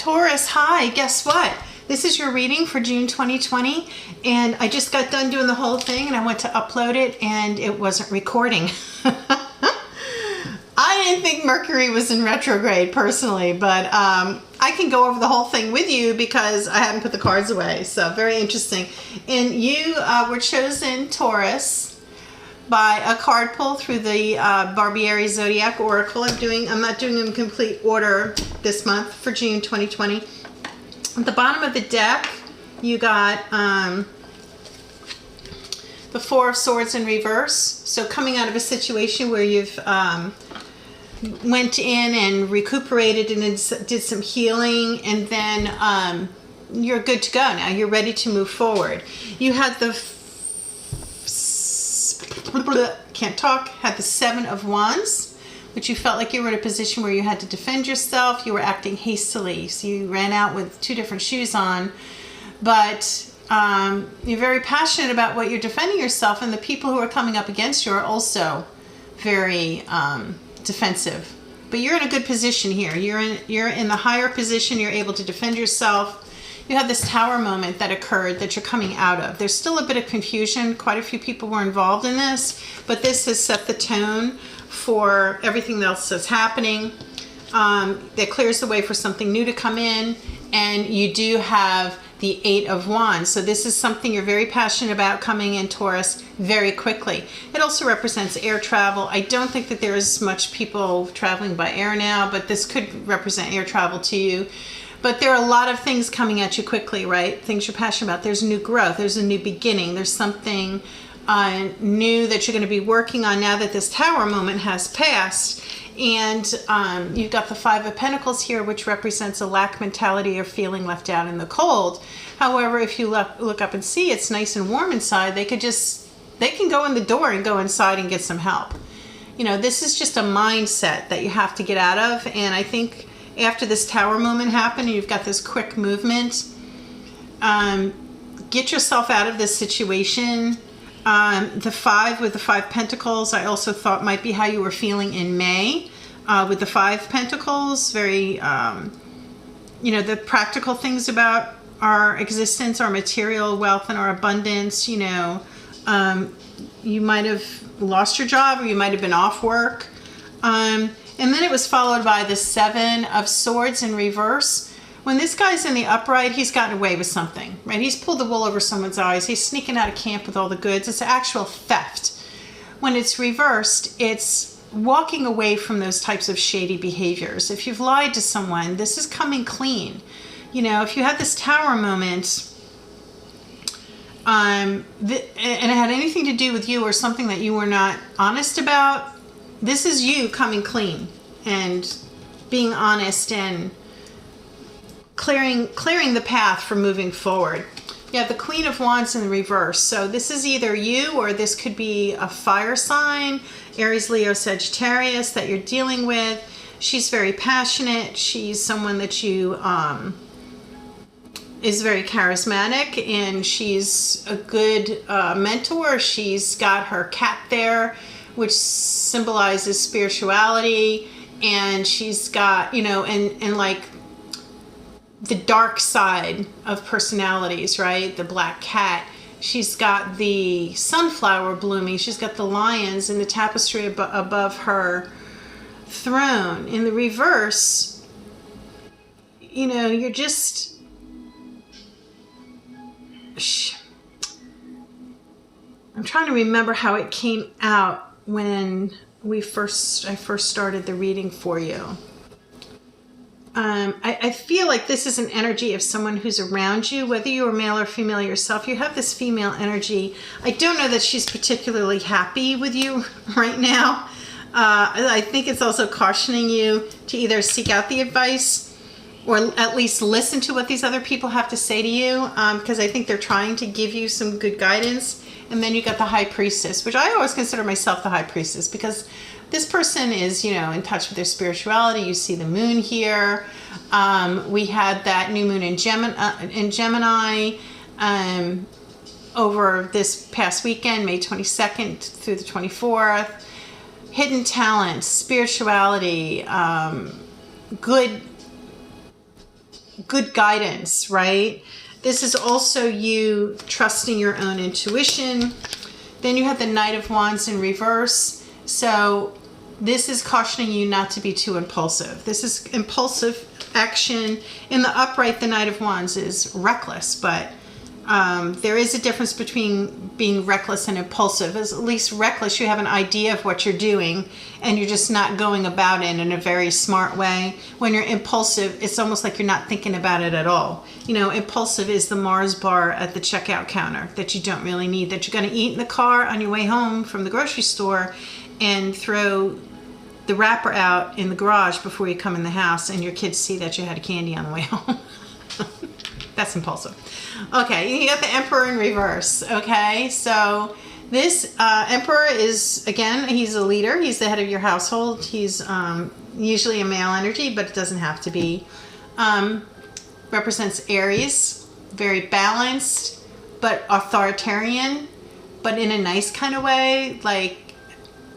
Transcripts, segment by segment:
Taurus, hi, guess what? This is your reading for June 2020, and I just got done doing the whole thing and I went to upload it and it wasn't recording. I didn't think Mercury was in retrograde personally, but I can go over the whole thing with you because I haven't put the cards away, so very interesting. And you were chosen, Taurus, by a card pull through the Barbieri Zodiac Oracle. I'm not doing them in complete order this month for June 2020. At the bottom of the deck, you got the Four of Swords in reverse. So coming out of a situation where you've went in and recuperated and did some healing, and then you're good to go now. You're ready to move forward. You had the had the Seven of Wands, which you felt like you were in a position where you had to defend yourself. You were acting hastily, so you ran out with two different shoes on, but you're very passionate about what you're defending yourself, and the people who are coming up against you are also very defensive. But you're in a good position here. You're in the higher position. You're able to defend yourself. You have this tower moment that occurred that you're coming out of. There's still a bit of confusion. Quite a few people were involved in this, but this has set the tone for everything else that's happening. That clears the way for something new to come in, and you do have the Eight of Wands. So this is something you're very passionate about coming in, Taurus, very quickly. It also represents air travel. I don't think that there's much people traveling by air now, but this could represent air travel to you. But there are a lot of things coming at you quickly, right? Things you're passionate about. There's new growth. There's a new beginning. There's something new that you're going to be working on now that this tower moment has passed. And you've got the Five of Pentacles here, which represents a lack mentality or feeling left out in the cold. However, if you look up and see it's nice and warm inside, they can go in the door and go inside and get some help. You know, this is just a mindset that you have to get out of. And I think after this tower moment happened and you've got this quick movement, get yourself out of this situation. The Five with the Five Pentacles, I also thought might be how you were feeling in May with the Five Pentacles. Very, you know, the practical things about our existence, our material wealth and our abundance. You know, you might have lost your job or you might have been off work. And then it was followed by the Seven of Swords in reverse. When this guy's in the upright, he's gotten away with something, right? He's pulled the wool over someone's eyes. He's sneaking out of camp with all the goods. It's actual theft. When it's reversed, it's walking away from those types of shady behaviors. If you've lied to someone, this is coming clean. You know, if you had this tower moment, and it had anything to do with you or something that you were not honest about, this is you coming clean and being honest and clearing the path for moving forward. You have the Queen of Wands in the reverse. So this is either you or this could be a fire sign, Aries, Leo, Sagittarius that you're dealing with. She's very passionate. She's someone that you is very charismatic, and she's a good mentor. She's got her cat there, which symbolizes spirituality, and she's got, you know, and like the dark side of personalities, right? The black cat. She's got the sunflower blooming. She's got the lions in the tapestry above her throne. In the reverse, you know, you're just... I'm trying to remember how it came out when I first started the reading for you. I feel like this is an energy of someone who's around you, whether you are male or female yourself. You have this female energy. I don't know that she's particularly happy with you right now. I think it's also cautioning you to either seek out the advice or at least listen to what these other people have to say to you, because I think they're trying to give you some good guidance. And then you got the High Priestess, which I always consider myself the High Priestess because this person is, you know, in touch with their spirituality. You see the moon here. We had that new moon in Gemini over this past weekend, May 22nd through the 24th. Hidden talents, spirituality, good good guidance, right? This is also you trusting your own intuition. Then you have the Knight of Wands in reverse. So this is cautioning you not to be too impulsive. This is impulsive action. In the upright, the Knight of Wands is reckless, but there is a difference between being reckless and impulsive. As at least reckless, you have an idea of what you're doing and you're just not going about it in a very smart way. When you're impulsive, it's almost like you're not thinking about it at all. You know, impulsive is the Mars bar at the checkout counter that you don't really need, that you're going to eat in the car on your way home from the grocery store and throw the wrapper out in the garage before you come in the house and your kids see that you had a candy on the way home. That's impulsive. Okay, you got the Emperor in reverse. Okay, so this Emperor is, again, he's a leader. He's the head of your household. He's usually a male energy, but it doesn't have to be. Represents Aries, very balanced, but authoritarian, but in a nice kind of way. Like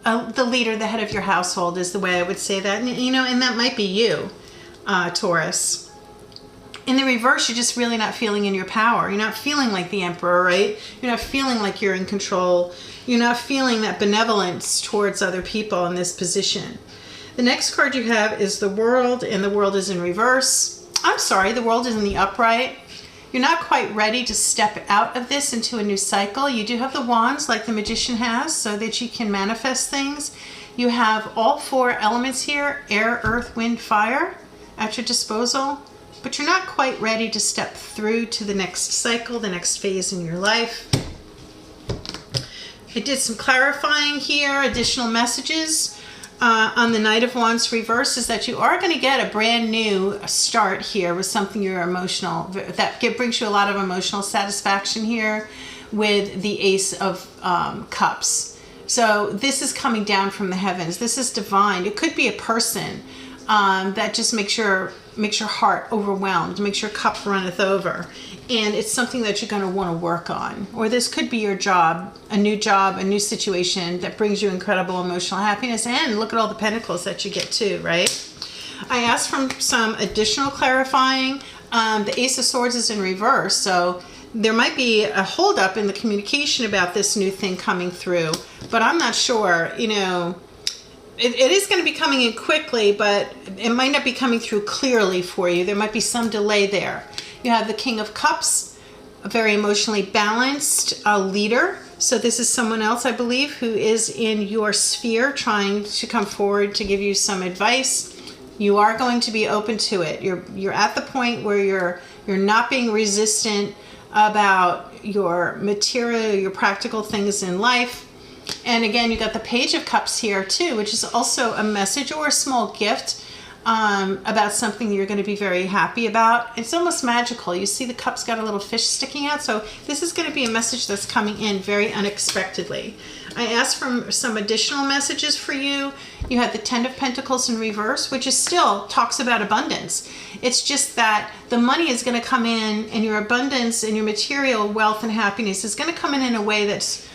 the leader, the head of your household is the way I would say that. And, you know, and that might be you, Taurus. In the reverse, you're just really not feeling in your power. You're not feeling like the Emperor, right? You're not feeling like you're in control. You're not feeling that benevolence towards other people in this position. The next card you have is the World, and the World is in reverse. I'm sorry, the World is in the upright. You're not quite ready to step out of this into a new cycle. You do have the Wands like the Magician has so that you can manifest things. You have all 4 elements here, air, earth, wind, fire, at your disposal. But you're not quite ready to step through to the next cycle, the next phase in your life. I did some clarifying here, additional messages on the Knight of Wands reverse is that you are going to get a brand new start here with something you're emotional, that brings you a lot of emotional satisfaction here with the Ace of Cups. So this is coming down from the heavens. This is divine. It could be a person that just makes your heart overwhelmed, makes your cup runneth over. And it's something that you're going to want to work on. Or this could be your job, a new situation that brings you incredible emotional happiness. And look at all the pentacles that you get too, right? I asked for some additional clarifying. The Ace of Swords is in reverse, so there might be a holdup in the communication about this new thing coming through. But I'm not sure, you know. It is going to be coming in quickly, but it might not be coming through clearly for you. There might be some delay there. You have the King of Cups, a very emotionally balanced leader. So this is someone else, I believe, who is in your sphere trying to come forward to give you some advice. You are going to be open to it. You're at the point where you're not being resistant about your material, your practical things in life. And again, you got the Page of Cups here too, which is also a message or a small gift about something you're going to be very happy about. It's almost magical. You see the cups got a little fish sticking out. So this is going to be a message that's coming in very unexpectedly. I asked for some additional messages for you. You had the Ten of Pentacles in reverse, which is still talks about abundance. It's just that the money is going to come in, and your abundance and your material wealth and happiness is going to come in a way that's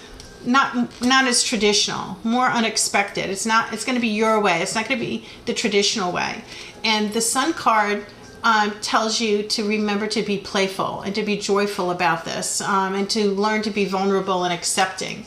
not as traditional, more unexpected. It's going to be your way. It's not going to be the traditional way. And the Sun card tells you to remember to be playful and to be joyful about this, and to learn to be vulnerable and accepting.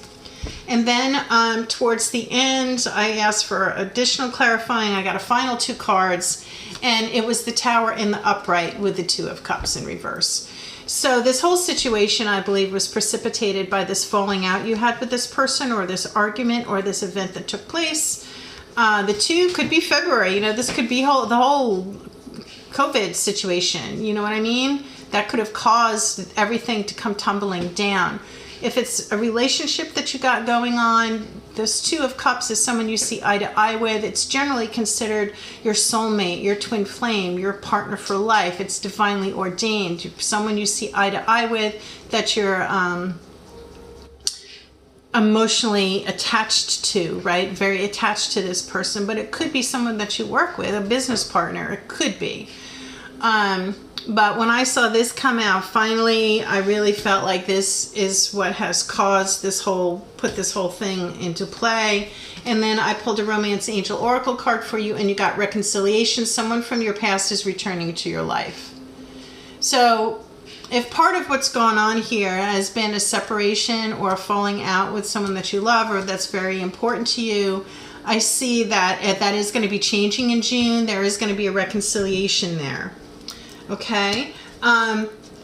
And then towards the end, I asked for additional clarifying. I got a final 2 cards, and it was the Tower in the upright with the 2 of Cups in reverse. So this whole situation, I believe, was precipitated by this falling out you had with this person, or this argument, or this event that took place. The 2 could be February. You know, this could be the whole COVID situation. You know what I mean? That could have caused everything to come tumbling down. If it's a relationship that you got going on, this 2 of Cups is someone you see eye to eye with. It's generally considered your soulmate, your twin flame, your partner for life. It's divinely ordained. Someone you see eye to eye with, that you're emotionally attached to, right? Very attached to this person. But it could be someone that you work with, a business partner. It could be. But when I saw this come out, finally, I really felt like this is what has caused put this whole thing into play. And then I pulled a Romance Angel Oracle card for you, and you got reconciliation. Someone from your past is returning to your life. So if part of what's gone on here has been a separation or a falling out with someone that you love or that's very important to you, I see that that is going to be changing in June. There is going to be a reconciliation there. Okay.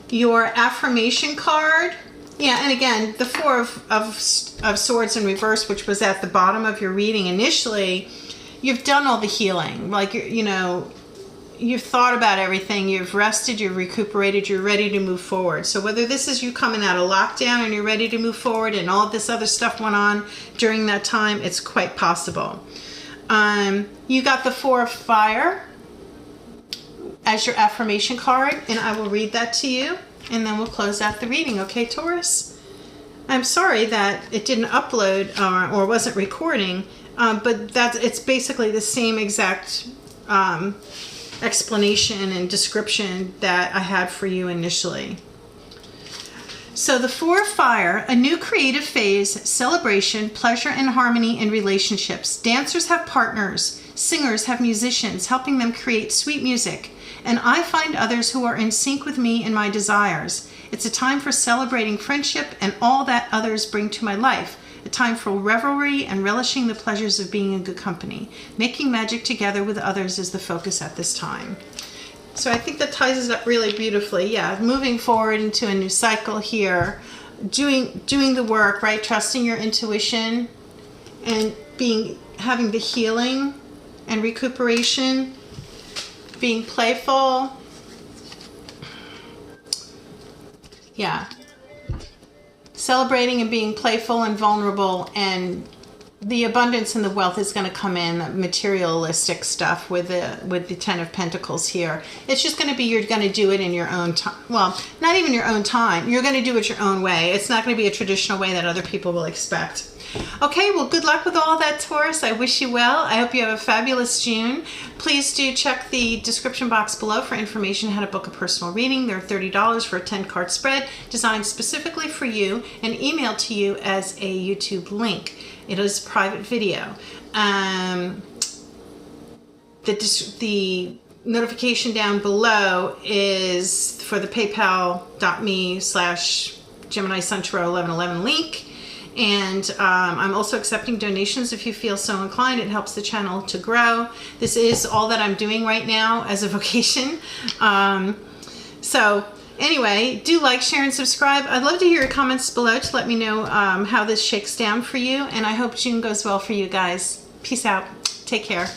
Your affirmation card. Yeah, and again, the Four of Swords in reverse, which was at the bottom of your reading initially, you've done all the healing. Like, you know, you've thought about everything, you've rested, you've recuperated, you're ready to move forward. So whether this is you coming out of lockdown and you're ready to move forward and all this other stuff went on during that time, it's quite possible. You got the Four of Fire as your affirmation card, and I will read that to you, and then we'll close out the reading. Okay, Taurus? I'm sorry that it didn't upload or wasn't recording, but it's basically the same exact explanation and description that I had for you initially. So the Four of Fire, a new creative phase, celebration, pleasure and harmony in relationships. Dancers have partners, singers have musicians, helping them create sweet music. And I find others who are in sync with me and my desires. It's a time for celebrating friendship and all that others bring to my life. A time for revelry and relishing the pleasures of being in good company. Making magic together with others is the focus at this time. So I think that ties it up really beautifully. Yeah, moving forward into a new cycle here. Doing the work, right? Trusting your intuition and having the healing and recuperation. Being playful. Yeah. Celebrating and being playful and vulnerable, and the abundance and the wealth is going to come in, materialistic stuff with the Ten of Pentacles here. It's just going to be, you're going to do it in your own time. Well, not even your own time. You're going to do it your own way. It's not going to be a traditional way that other people will expect. Okay, well, good luck with all that, Taurus. I wish you well. I hope you have a fabulous June. Please do check the description box below for information on how to book a personal reading. They're $30 for a 10-card spread designed specifically for you and emailed to you as a YouTube link. It is private video. The notification down below is for the paypal.me/GeminiSunTarot1111 link. And I'm also accepting donations if you feel so inclined. It helps the channel to grow. This is all that I'm doing right now as a vocation. So anyway, do like, share, and subscribe. I'd love to hear your comments below to let me know how this shakes down for you. And I hope June goes well for you guys. Peace out. Take care.